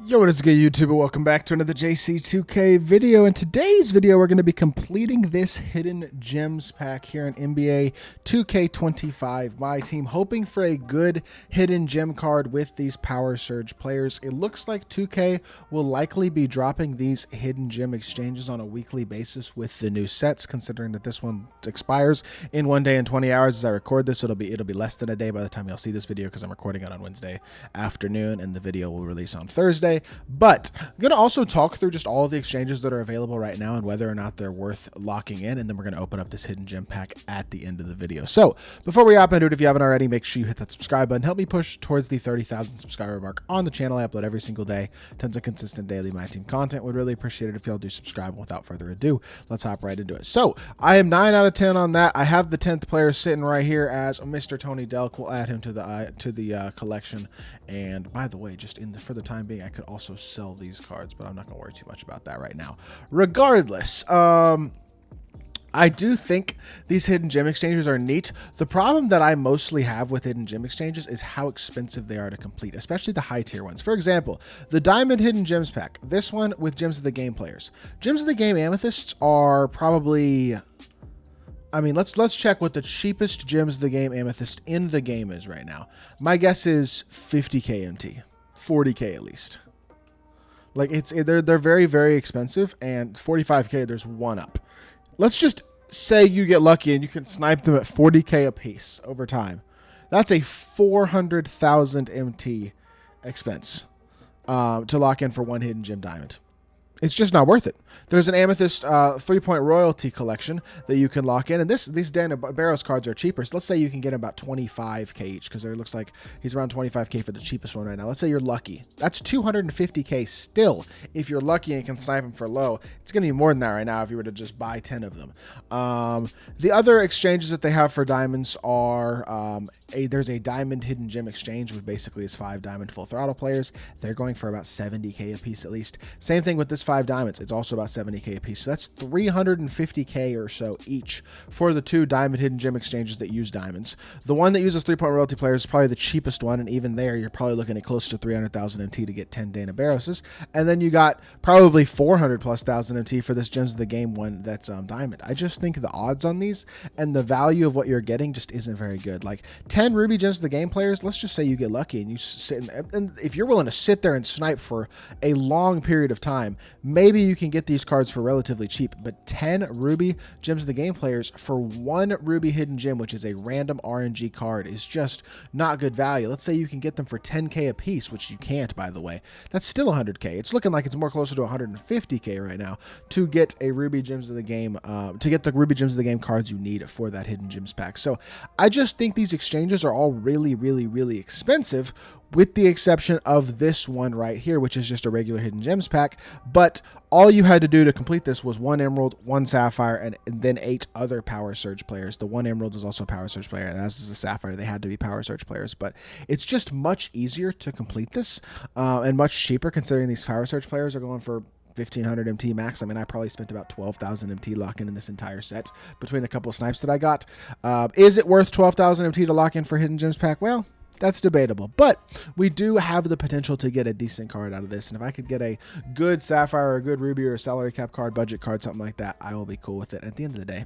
Yo, what is good, YouTube? Welcome back to another JC2K video. In today's video, we're going to be completing this hidden gems pack here in NBA 2K25 MyTEAM, hoping for a good hidden gem card with these Power Surge players. It looks like 2K will likely be dropping these hidden gem exchanges on a weekly basis with the new sets, considering that this one expires in 1 day and 20 hours. As I record this, it'll be less than a day by the time you'll see this video, because I'm recording it on Wednesday afternoon and the video will release on Thursday. But I'm going to also talk through just all of the exchanges that are available right now and whether or not they're worth locking in, and then we're going to open up this hidden gem pack at the end of the video. So before we hop into it, if you haven't already, make sure you hit that subscribe button. Help me push towards the 30,000 subscriber mark on the channel. I upload every single day, tons of consistent daily MyTEAM content. Would really appreciate it if y'all do subscribe. Without further ado, let's hop right into it. So I am 9 out of 10 on that. I have the 10th player sitting right here as Mr. Tony Delk. We'll add him to the collection. And by the way, just for the time being, I could also sell these cards, but I'm not going to worry too much about that right now. Regardless, I do think these hidden gem exchanges are neat. The problem that I mostly have with hidden gem exchanges is how expensive they are to complete, especially the high tier ones. For example, the Diamond Hidden Gems pack, this one with Gems of the Game players. Gems of the Game amethysts are probably, I mean, let's check what the cheapest Gems of the Game amethyst in the game is right now. My guess is 50k MT, 40k at least. Like they're very, very expensive, and 45k there's one up. Let's just say you get lucky and you can snipe them at 40k a piece over time. That's a 400,000 MT expense to lock in for one hidden gem diamond. It's just not worth it. There's an Amethyst 3-point royalty collection that you can lock in. And these Dana Barros cards are cheaper. So let's say you can get about 25k each, because it looks like he's around 25k for the cheapest one right now. Let's say you're lucky. That's 250k still if you're lucky and can snipe him for low. It's going to be more than that right now if you were to just buy 10 of them. The other exchanges that they have for diamonds are there's a Diamond Hidden Gem exchange, which basically is 5 Diamond Full Throttle players. They're going for about 70k a piece at least. Same thing with this 5 diamonds. It's also about 70k a piece. So that's 350k or so each for the 2 Diamond Hidden Gem exchanges that use diamonds. The one that uses 3-point royalty players is probably the cheapest one, and even there you're probably looking at close to 300,000 MT to get 10 Dana Barroses. And then you got probably 400,000+ MT for this Gems of the Game one that's diamond. I just think the odds on these and the value of what you're getting just isn't very good. Like 10 Ruby Gems of the Game players, let's just say you get lucky and you sit and if you're willing to sit there and snipe for a long period of time, maybe you can get these cards for relatively cheap. But 10 Ruby Gems of the Game players for 1 Ruby Hidden Gem, which is a random RNG card, is just not good value. Let's say you can get them for 10k a piece, which you can't, by the way. That's still 100k. It's looking like it's more closer to 150k right now to get a Ruby Gems of the Game, to get the Ruby Gems of the Game cards you need for that Hidden Gems pack. So I just think these exchanges are all really, really, really expensive, with the exception of this one right here, which is just a regular Hidden Gems pack. But all you had to do to complete this was 1 Emerald, 1 Sapphire, and then 8 other Power Surge players. The 1 Emerald is also a Power Surge player, and as is the Sapphire, they had to be Power Surge players. But it's just much easier to complete this and much cheaper, considering these Power Surge players are going for 1,500 MT max. I mean, I probably spent about 12,000 MT locking in this entire set between a couple of snipes that I got. Is it worth 12,000 MT to lock in for Hidden Gems pack? Well, that's debatable, but we do have the potential to get a decent card out of this. And if I could get a good Sapphire or a good Ruby or a salary cap card, budget card, something like that, I will be cool with it. At the end of the day,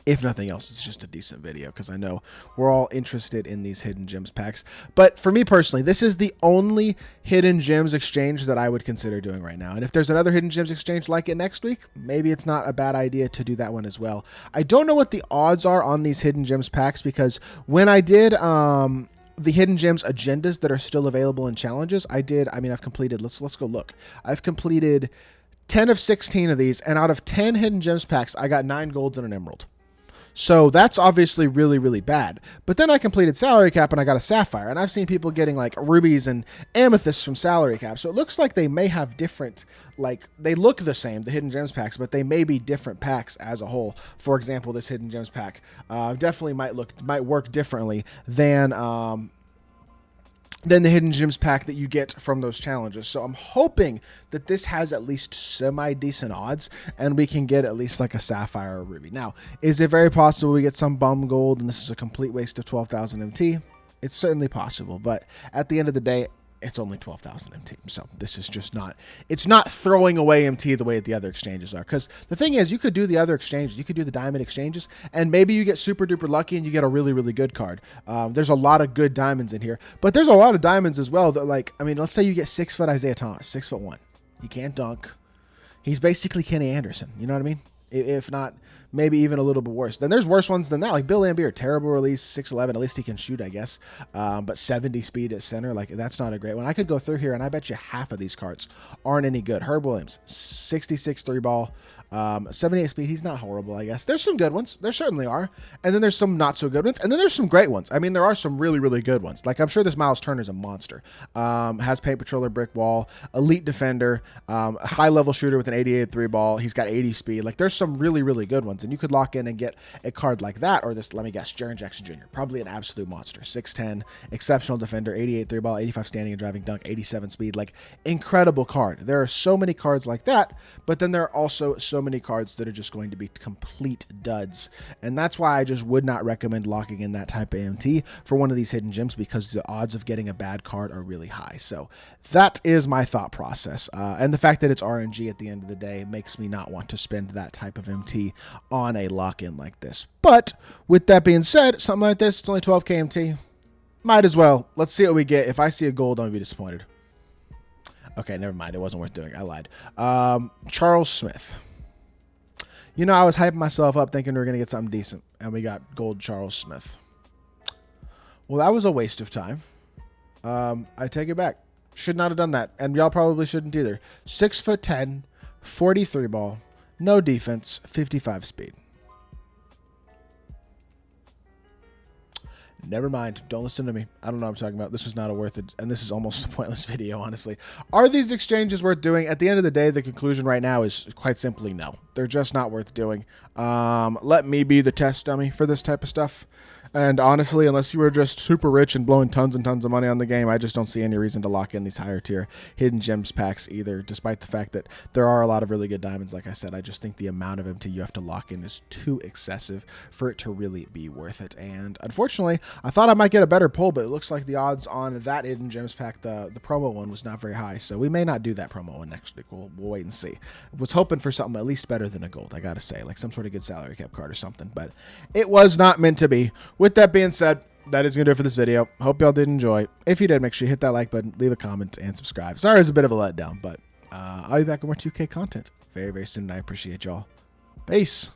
if nothing else, it's just a decent video, because I know we're all interested in these Hidden Gems packs. But for me personally, this is the only Hidden Gems exchange that I would consider doing right now. And if there's another Hidden Gems exchange like it next week, maybe it's not a bad idea to do that one as well. I don't know what the odds are on these Hidden Gems packs, because when I did the Hidden Gems agendas that are still available in challenges, I've completed, let's go look. I've completed 10 of 16 of these, and out of 10 Hidden Gems packs, I got 9 golds and an emerald. So that's obviously really, really bad. But then I completed salary cap and I got a sapphire. And I've seen people getting like rubies and amethysts from salary cap. So it looks like they may have different, like they look the same, the Hidden Gems packs, but they may be different packs as a whole. For example, this Hidden Gems pack definitely might work differently than the Hidden Gems pack that you get from those challenges. So I'm hoping that this has at least semi-decent odds and we can get at least like a Sapphire or a Ruby. Now, is it very possible we get some bum gold and this is a complete waste of 12,000 MT? It's certainly possible, but at the end of the day, it's only 12,000 MT. So this is just not, it's not throwing away MT the way the other exchanges are. Because the thing is, you could do the other exchanges. You could do the diamond exchanges, and maybe you get super duper lucky and you get a really, really good card. There's a lot of good diamonds in here, but there's a lot of diamonds as well that, like, I mean, let's say you get 6-foot Isaiah Thomas, 6'1". He can't dunk. He's basically Kenny Anderson. You know what I mean? If not, maybe even a little bit worse. Then there's worse ones than that, like Bill Laimbeer, terrible release, 6'11". At least he can shoot, I guess. But 70 speed at center, like, that's not a great one. I could go through here, and I bet you half of these cards aren't any good. Herb Williams, 66 3 ball, 78 speed. He's not horrible, I guess. There's some good ones. There certainly are. And then there's some not so good ones. And then there's some great ones. I mean, there are some really, really good ones. Like, I'm sure this Miles Turner's a monster. Has paint patroller, brick wall, elite defender, high level shooter with an 88 3 ball. He's got 80 speed. Like, there's some really, really good ones. And you could lock in and get a card like that, or this, let me guess, Jaren Jackson Jr. Probably an absolute monster. 6'10", exceptional defender, 88 3 ball, 85 standing and driving dunk, 87 speed. Like, incredible card. There are so many cards like that, but then there are also so many cards that are just going to be complete duds. And that's why I just would not recommend locking in that type of MT for one of these hidden gems, because the odds of getting a bad card are really high. So that is my thought process. And the fact that it's RNG at the end of the day makes me not want to spend that type of MT on a lock-in like this. But with that being said, something like this, it's only 12k MT. Might as well. Let's see what we get. If I see a gold, I'm going to be disappointed. Okay, never mind. It wasn't worth doing. I lied. Charles Smith. You know, I was hyping myself up thinking we were going to get something decent, and we got gold Charles Smith. Well, that was a waste of time. I take it back. Should not have done that, and y'all probably shouldn't either. 6'10", 43 ball, no defense, 55 speed. Never mind. Don't listen to me. I don't know what I'm talking about. This was not a worth it, and this is almost a pointless video, honestly. Are these exchanges worth doing? At the end of the day, the conclusion right now is quite simply no. They're just not worth doing. Let me be the test dummy for this type of stuff. And honestly, unless you were just super rich and blowing tons and tons of money on the game, I just don't see any reason to lock in these higher tier hidden gems packs either, despite the fact that there are a lot of really good diamonds. Like I said, I just think the amount of MT you have to lock in is too excessive for it to really be worth it. And unfortunately, I thought I might get a better pull, but it looks like the odds on that hidden gems pack, the promo one, was not very high. So we may not do that promo one next week. We'll wait and see. I was hoping for something at least better than a gold, I gotta say, like some sort of good salary cap card or something, but it was not meant to be. With that being said, that is going to do it for this video. Hope y'all did enjoy. If you did, make sure you hit that like button, leave a comment, and subscribe. Sorry it was a bit of a letdown, but I'll be back with more 2K content very, very soon, and I appreciate y'all. Peace.